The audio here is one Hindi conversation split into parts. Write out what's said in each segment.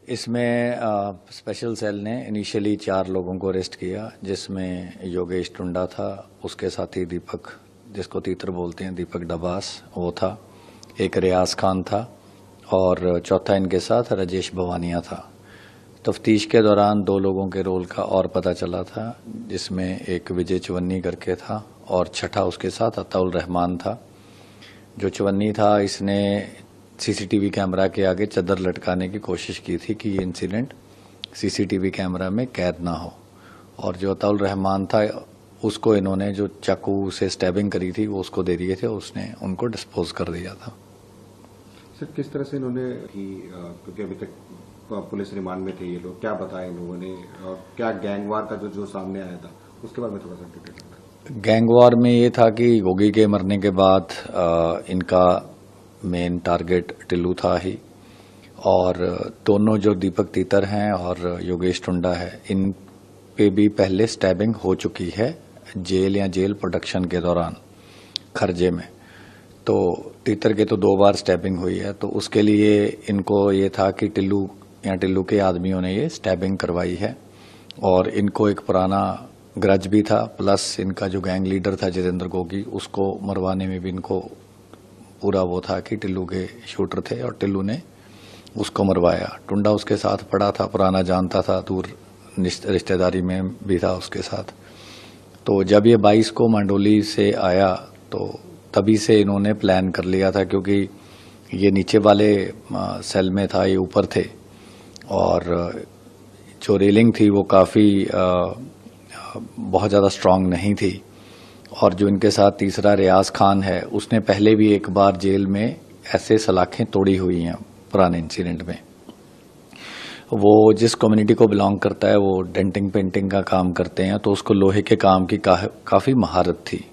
इसमें स्पेशल सेल ने इनिशियली 4 लोगों को अरेस्ट किया, जिसमें योगेश टुंडा था, उसके साथी दीपक, जिसको तीतर बोलते हैं, दीपक डबास वो था, एक रियाज खान था और चौथा इनके साथ राजेश भवानिया था। तफ्तीश के दौरान 2 लोगों के रोल का और पता चला था, जिसमें एक विजय चवन्नी करके था और छठा उसके साथ अताउल रहमान था। जो चवन्नी था, इसने सीसीटीवी कैमरा के आगे चादर लटकाने की कोशिश की थी कि ये इंसिडेंट सीसीटीवी कैमरा में कैद ना हो, और जो अताउल रहमान था उसको इन्होंने जो चाकू से स्टैबिंग करी थी वो उसको दे दिए थे, उसने उनको डिस्पोज कर दिया था। सर, किस तरह से इन्होंने क्योंकि अभी तक पुलिस रिमांड में थे ये लोग, क्या बताया इन लोगों ने और क्या गैंगवार का जो सामने आया था उसके बारे में थोड़ा सा डिटेल। गैंगवार में ये था कि गोगी के मरने के बाद इनका मेन टारगेट टिल्लू था ही, और दोनों जो दीपक तीतर हैं और योगेश टुंडा है, इन पे भी पहले स्टैबिंग हो चुकी है जेल या जेल प्रोडक्शन के दौरान खर्जे में। तो तीतर के तो 2 बार स्टैबिंग हुई है, तो उसके लिए इनको ये था कि टिल्लू या टिल्लू के आदमियों ने ये स्टैबिंग करवाई है, और इनको एक पुराना ग्रज भी था, प्लस इनका जो गैंग लीडर था जितेंद्र गोगी, उसको मरवाने में भी इनको पूरा वो था कि टिल्लू के शूटर थे और टिल्लू ने उसको मरवाया। टुंडा उसके साथ पड़ा था, पुराना जानता था, दूर रिश्तेदारी में भी था उसके साथ। तो जब ये 22 को मंडोली से आया तो तभी से इन्होंने प्लान कर लिया था, क्योंकि ये नीचे वाले सेल में था, ये ऊपर थे, और जो रेलिंग थी वो काफ़ी बहुत ज़्यादा स्ट्रांग नहीं थी। और जो इनके साथ तीसरा रियाज खान है, उसने पहले भी एक बार जेल में ऐसे सलाखें तोड़ी हुई हैं पुराने इंसिडेंट में। वो जिस कम्युनिटी को बिलोंग करता है वो डेंटिंग पेंटिंग का काम करते हैं, तो उसको लोहे के काम की काफ़ी महारत थी।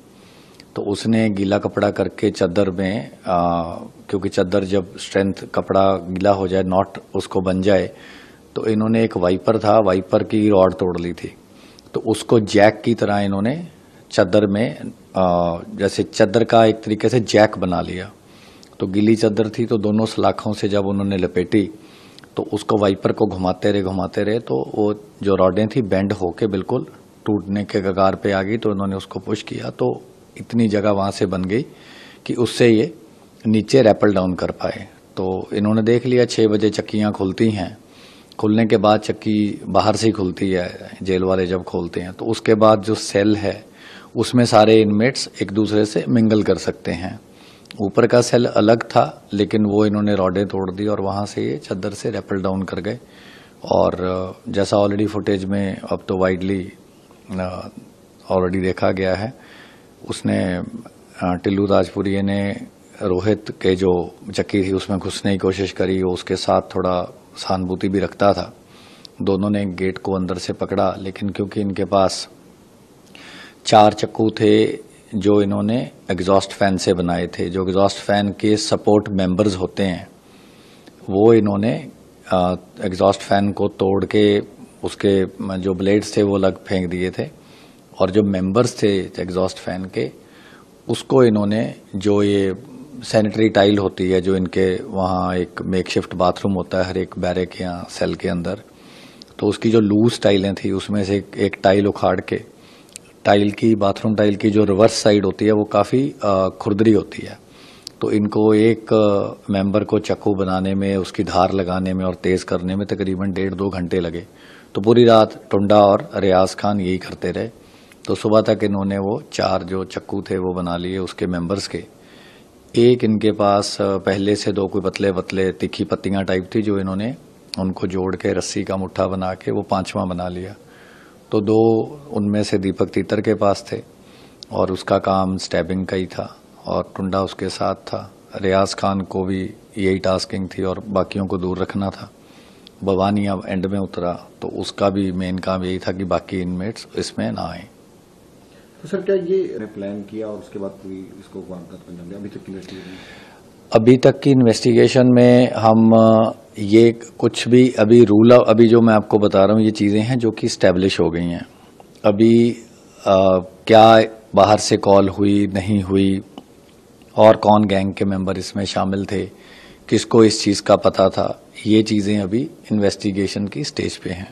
तो उसने गीला कपड़ा करके चादर में क्योंकि चादर जब स्ट्रेंथ कपड़ा गीला हो जाए, नॉट उसको बन जाए, तो इन्होंने एक वाइपर था, वाइपर की रॉड तोड़ ली थी, तो उसको जैक की तरह इन्होंने चादर में जैसे चादर का एक तरीके से जैक बना लिया। तो गीली चादर थी, तो दोनों सलाखों से जब उन्होंने लपेटी तो उसको वाइपर को घुमाते रहे, तो वो जो रॉडें थी बेंड होके बिल्कुल टूटने के कगार पे आ गई। तो उन्होंने उसको पुश किया, तो इतनी जगह वहां से बन गई कि उससे ये नीचे रैपल डाउन कर पाए। तो इन्होंने देख लिया 6 बजे चक्कियां खुलती हैं, खुलने के बाद चक्की बाहर से ही खुलती है जेल वाले जब खोलते हैं, तो उसके बाद जो सेल है उसमें सारे इनमेट्स एक दूसरे से मिंगल कर सकते हैं। ऊपर का सेल अलग था, लेकिन वो इन्होंने रॉडें तोड़ दी और वहां से ये चादर से रैपल डाउन कर गए। और जैसा ऑलरेडी फुटेज में अब तो वाइडली ऑलरेडी देखा गया है, उसने टिल्लू ताजपुरिये ने रोहित के जो चक्की थी उसमें घुसने की कोशिश करी, वो उसके साथ थोड़ा सहानुभूति भी रखता था। दोनों ने गेट को अंदर से पकड़ा, लेकिन क्योंकि इनके पास 4 चक्कू थे जो इन्होंने एग्जॉस्ट फैन से बनाए थे, जो एग्जॉस्ट फैन के सपोर्ट मेंबर्स होते हैं, वो इन्होंने एग्जॉस्ट फैन को तोड़ के उसके जो ब्लेड्स थे वो अलग फेंक दिए थे, और जो मेंबर्स थे एग्जॉस्ट फैन के, उसको इन्होंने जो ये सैनिटरी टाइल होती है, जो इनके वहाँ एक मेकशिफ्ट बाथरूम होता है हर एक बैरक या सेल के अंदर, तो उसकी जो लूज टाइलें थी उसमें से एक टाइल उखाड़ के, टाइल की बाथरूम टाइल की जो रिवर्स साइड होती है वो काफ़ी खुरदरी होती है, तो इनको एक मेंबर को चाकू बनाने में, उसकी धार लगाने में और तेज़ करने में तकरीबन 1.5-2 घंटे लगे। तो पूरी रात टुंडा और रियाज खान यही करते रहे। तो सुबह तक इन्होंने वो 4 जो चक्कू थे वो बना लिए उसके मेंबर्स के। एक इनके पास पहले से 2 कोई पतले पतले तीखी पत्तियां टाइप थी, जो इन्होंने उनको जोड़ के रस्सी का मुट्ठा बना के वो 5वां बना लिया। तो 2 उनमें से दीपक तीतर के पास थे और उसका काम स्टैबिंग का ही था, और टुंडा उसके साथ था। रियाज खान को भी यही टास्किंग थी और बाकियों को दूर रखना था। भवानिया एंड में उतरा, तो उसका भी मेन काम यही था कि बाकी इनमेट्स इसमें ना आए। तो सर, क्या ये प्लान किया और उसके बाद पूरी इसको वारदात अंजाम दिया? अभी तक की इन्वेस्टिगेशन में हम ये कुछ भी अभी रूल अभी जो मैं आपको बता रहा हूँ ये चीजें हैं जो कि स्टैब्लिश हो गई हैं। अभी क्या बाहर से कॉल हुई नहीं हुई, और कौन गैंग के मेंबर इसमें शामिल थे, किसको इस चीज़ का पता था, ये चीज़ें अभी इन्वेस्टिगेशन की स्टेज पे हैं।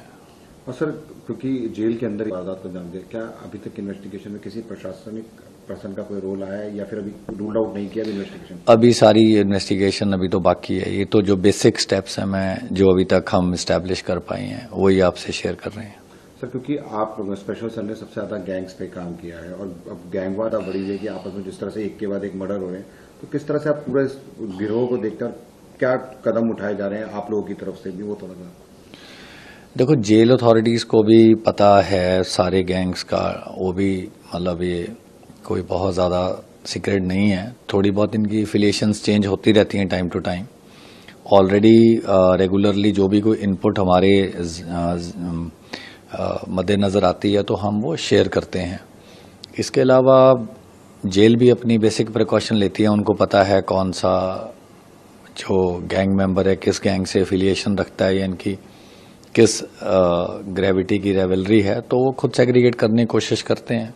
और सर, क्योंकि जेल के अंदर वारदात को अंजाम दिया, क्या अभी तक इन्वेस्टिगेशन में किसी प्रशासनिक पर्सन का कोई रोल आया है या फिर अभी रूल आउट नहीं किया इन्वेस्टिगेशन? अभी सारी इन्वेस्टिगेशन अभी तो बाकी है। ये तो जो बेसिक स्टेप्स हैं मैं जो अभी तक हम इस्टेब्लिश कर पाए हैं वही आपसे शेयर कर रहे हैं। सर, क्योंकि आप स्पेशल सेल ने सबसे ज्यादा गैंग्स पे काम किया है और अब गैंगवार अब बढ़ी है कि आपस में जिस तरह से एक के बाद एक मर्डर हो रहे हैं, तो किस तरह से आप पूरे इस गिरोह को देखकर क्या कदम उठाए जा रहे हैं आप लोगों की तरफ से भी, वो थोड़ा सा। देखो, जेल अथॉरिटीज़ को भी पता है सारे गैंग्स का, वो भी मतलब ये कोई बहुत ज़्यादा सीक्रेट नहीं है। थोड़ी बहुत इनकी एफिलिएशंस चेंज होती रहती हैं time to time. Already regularly जो भी कोई इनपुट हमारे मद्देनज़र आती है तो हम वो शेयर करते हैं। इसके अलावा जेल भी अपनी बेसिक प्रिकॉशन लेती है। उनको पता है कौन सा जो गैंग मेंबर है किस गैंग से एफिलिएशन रखता है या इनकी किस ग्रेविटी की रेवलरी है, तो वो खुद सेग्रीगेट करने की कोशिश करते हैं।